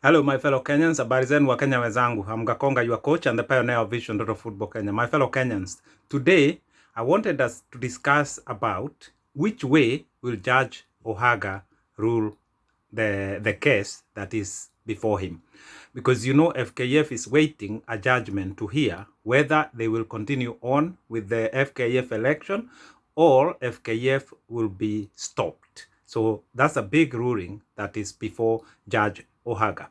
Hello, my fellow Kenyans. Habari zenu wa Kenya wenzangu. I'm Gakonga, your coach and the pioneer of Vision Total Football Kenya. My fellow Kenyans, today I wanted us to discuss about which way will Judge Ohaga rule the case that is before him. Because you know FKF is waiting a judgment to hear whether they will continue on with the FKF election or FKF will be stopped. So that's a big ruling that is before Judge Ohaga.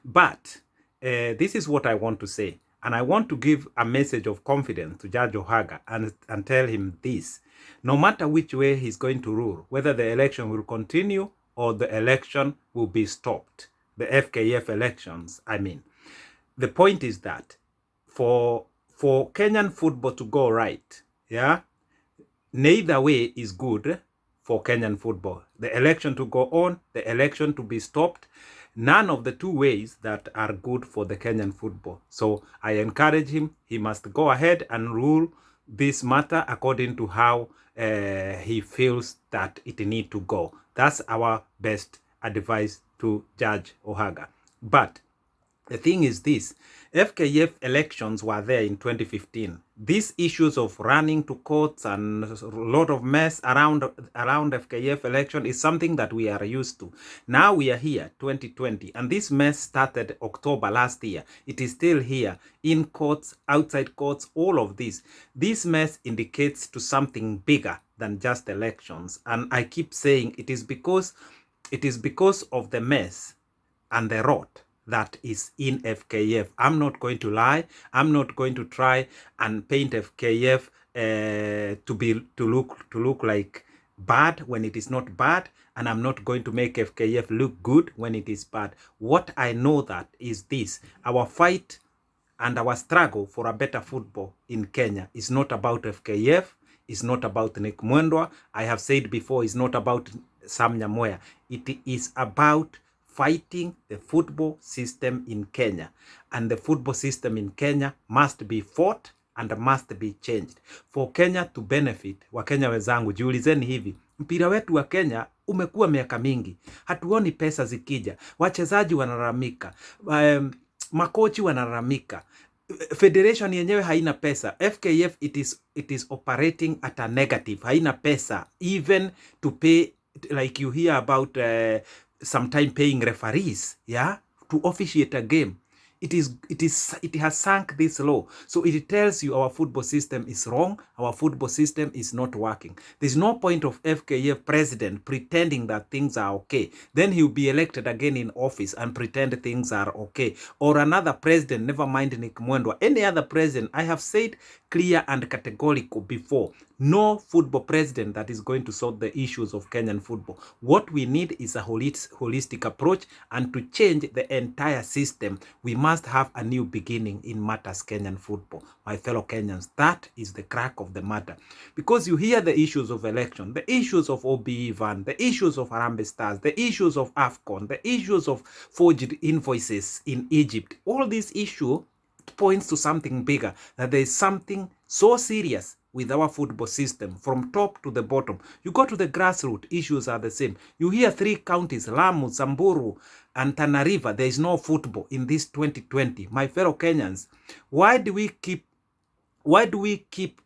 But this is what I want to say. And I want to give a message of confidence to Judge Ohaga and tell him this. No matter which way he's going to rule, whether the election will continue or the election will be stopped, the FKF elections, I mean. The point is that for Kenyan football to go right, yeah, neither way is good for Kenyan football. The election to go on, the election to be stopped, none of the two ways that are good for the Kenyan football. So I encourage him, he must go ahead and rule this matter according to how he feels that it need to go. That's our best advice to Judge Ohaga. But the thing is this, FKF elections were there in 2015. These issues of running to courts and a lot of mess around FKF election is something that we are used to. Now we are here, 2020, and this mess started October last year. It is still here, in courts, outside courts, all of this. This mess indicates to something bigger than just elections. And I keep saying it is because of the mess and the rot that is in FKF. I'm not going to lie. I'm not going to try and paint FKF to look like bad when it is not bad, and I'm not going to make FKF look good when it is bad. What I know that is this: our fight and our struggle for a better football in Kenya is not about FKF. It's not about Nick Mwendwa. I have said before, it's not about Sam Nyamoya. It is about fighting the football system in Kenya. And the football system in Kenya must be fought and must be changed. For Kenya to benefit, Wakenya wenzangu, jiulizeni hivi, mpira wetu wa Kenya umekuwa miaka mingi. Hatuoni pesa zikija. Wachezaji wanalalamika. Makochi wanalalamika. Federation yenyewe haina pesa. FKF it is operating at a negative. Haina pesa even to pay, like you hear about sometime paying referees, yeah, to officiate a game. It has sunk this low. So it tells you our football system is wrong. Our football system is not working. There's no point of FKF president pretending that things are okay. Then he'll be elected again in office and pretend things are okay. Or another president, never mind Nick Mwendwa, any other president. I have said clear and categorical before, no football president that is going to solve the issues of Kenyan football. What we need is a holistic approach, and to change the entire system, we must have a new beginning in matters Kenyan football. My fellow Kenyans, that is the crack of the matter. Because you hear the issues of election, the issues of OBE van, the issues of Harambee Stars, the issues of AFCON, the issues of forged invoices in Egypt. All these issues points to something bigger, that there is something so serious with our football system from top to the bottom. You go to the grassroots, issues are the same. You hear 3 counties, Lamu, Samburu, and Tana River, there is no football in this 2020. My fellow Kenyans, why do we keep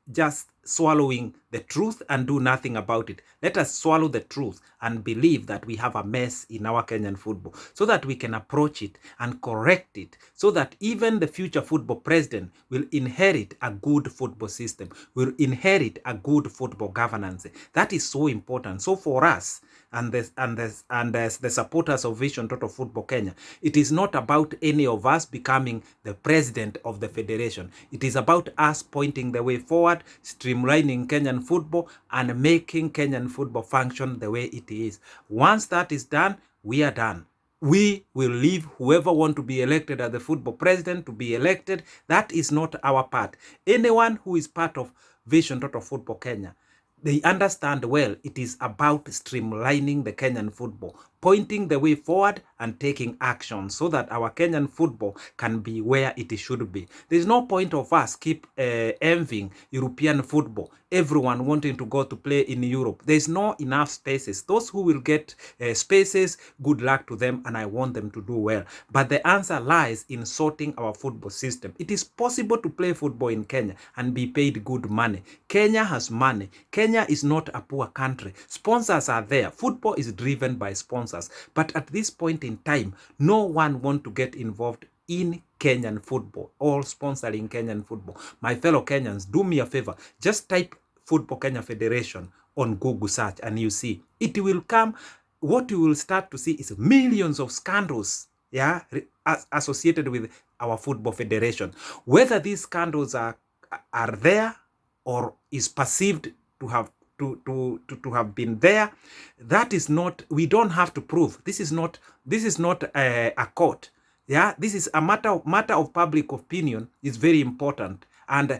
just swallowing the truth and do nothing about it? Let us swallow the truth and believe that we have a mess in our Kenyan football, so that we can approach it and correct it, so that even the future football president will inherit a good football system, will inherit a good football governance. That is so important. So for us and the supporters of Vision Total Football Kenya, it is not about any of us becoming the president of the federation. It is about us pointing the way forward, streamlining Kenyan football, and making Kenyan football function the way it is. Once that is done, we are done. We will leave whoever want to be elected as the football president to be elected. That is not our part. Anyone who is part of Vision Total Football Kenya, they understand well it is about streamlining the Kenyan football, pointing the way forward and taking action so that our Kenyan football can be where it should be. There's no point of us keep envying European football, everyone wanting to go to play in Europe. There's no enough spaces. Those who will get spaces, good luck to them, and I want them to do well. But the answer lies in sorting our football system. It is possible to play football in Kenya and be paid good money. Kenya has money. Kenya is not a poor country. Sponsors are there. Football is driven by sponsors. But at this point in time, no one wants to get involved in Kenyan football or sponsoring Kenyan football. My fellow Kenyans, do me a favor. Just type Football Kenya Federation on Google search and you see. It will come. What you will start to see is millions of scandals, yeah, associated with our football federation. Whether these scandals are there or is perceived to have have been there, that is not, we don't have to prove. This is not a court. Yeah, this is a matter of public opinion is very important, and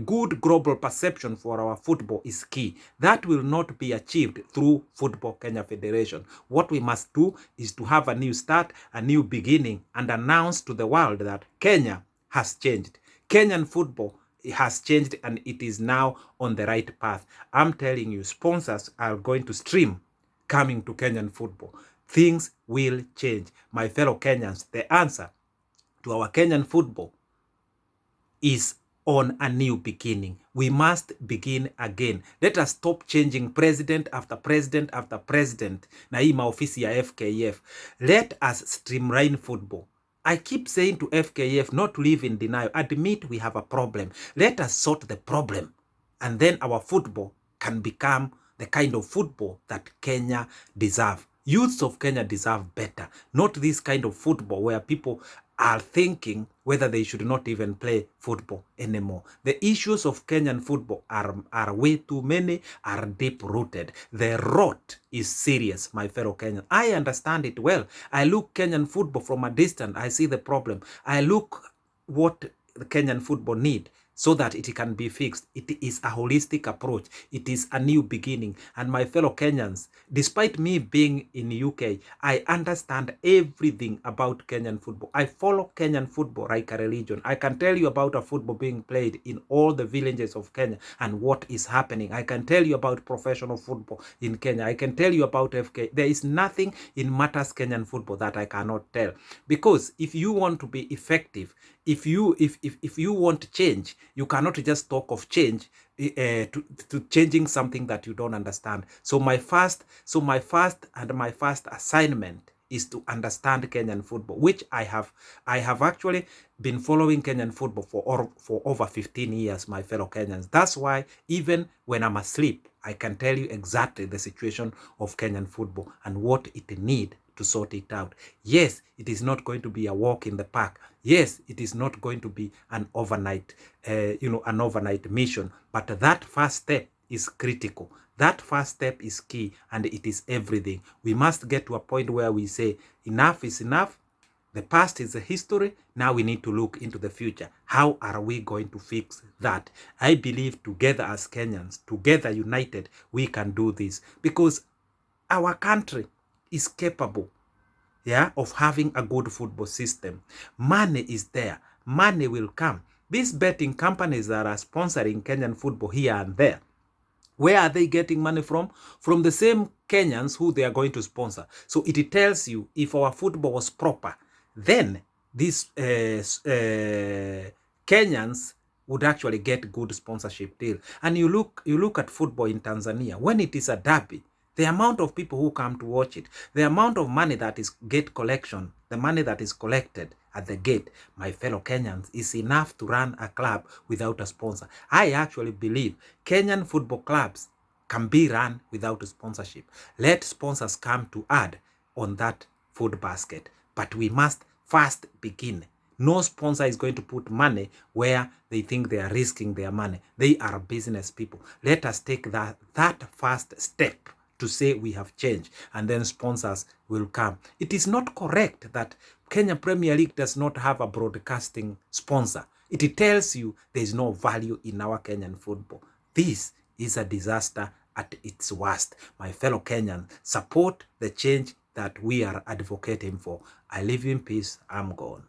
good global perception for our football is key. That will not be achieved through Football Kenya Federation. What we must do is to have a new start, a new beginning, and announce to the world that Kenya has changed. Kenyan football has changed and it is now on the right path. I'm telling you, sponsors are going to stream coming to Kenyan football. Things will change. My fellow Kenyans, the answer to our Kenyan football is on a new beginning. We must begin again. Let us stop changing president after president after president na hii maofisi ya FKF. Let us streamline football. I keep saying to FKF not to live in denial. Admit we have a problem. Let us sort the problem. And then our football can become the kind of football that Kenya deserve. Youths of Kenya deserve better. Not this kind of football where people are thinking whether they should not even play football anymore. The issues of Kenyan football are way too many, are deep-rooted. The rot is serious, my fellow Kenyans. I understand it well. I look Kenyan football from a distance. I see the problem. I look what the Kenyan football need so that it can be fixed. It is a holistic approach. It is a new beginning. And my fellow Kenyans, despite me being in the UK, I understand everything about Kenyan football. I follow Kenyan football like a religion. I can tell you about a football being played in all the villages of Kenya and what is happening. I can tell you about professional football in Kenya. I can tell you about FK. There is nothing in matters Kenyan football that I cannot tell. Because if you want to be effective, if you want change, you cannot just talk of change to changing something that you don't understand. So my first assignment is to understand Kenyan football, which I have actually been following Kenyan football for over 15 years, my fellow Kenyans. That's why even when I'm asleep, I can tell you exactly the situation of Kenyan football and what it needs to sort it out. Yes, it is not going to be a walk in the park. Yes, it is not going to be an overnight, an overnight mission. But that first step is critical. That first step is key, and it is everything. We must get to a point where we say, enough is enough. The past is a history. Now we need to look into the future. How are we going to fix that? I believe together as Kenyans, together united, we can do this, because our country is capable, yeah, of having a good football system. Money is there. Money will come. These betting companies that are sponsoring Kenyan football here and there, where are they getting money from? From the same Kenyans who they are going to sponsor. So it tells you if our football was proper, then these Kenyans would actually get good sponsorship deal. And you look at football in Tanzania, when it is a derby, the amount of people who come to watch it, the amount of money that is gate collection, the money that is collected at the gate, my fellow Kenyans, is enough to run a club without a sponsor. I actually believe Kenyan football clubs can be run without a sponsorship. Let sponsors come to add on that food basket. But we must first begin. No sponsor is going to put money where they think they are risking their money. They are business people. Let us take that first step to say we have changed, and then sponsors will come. It is not correct that Kenya Premier League does not have a broadcasting sponsor. It tells you there is no value in our Kenyan football. This is a disaster at its worst. My fellow Kenyans, support the change that we are advocating for. I live in peace. I'm gone.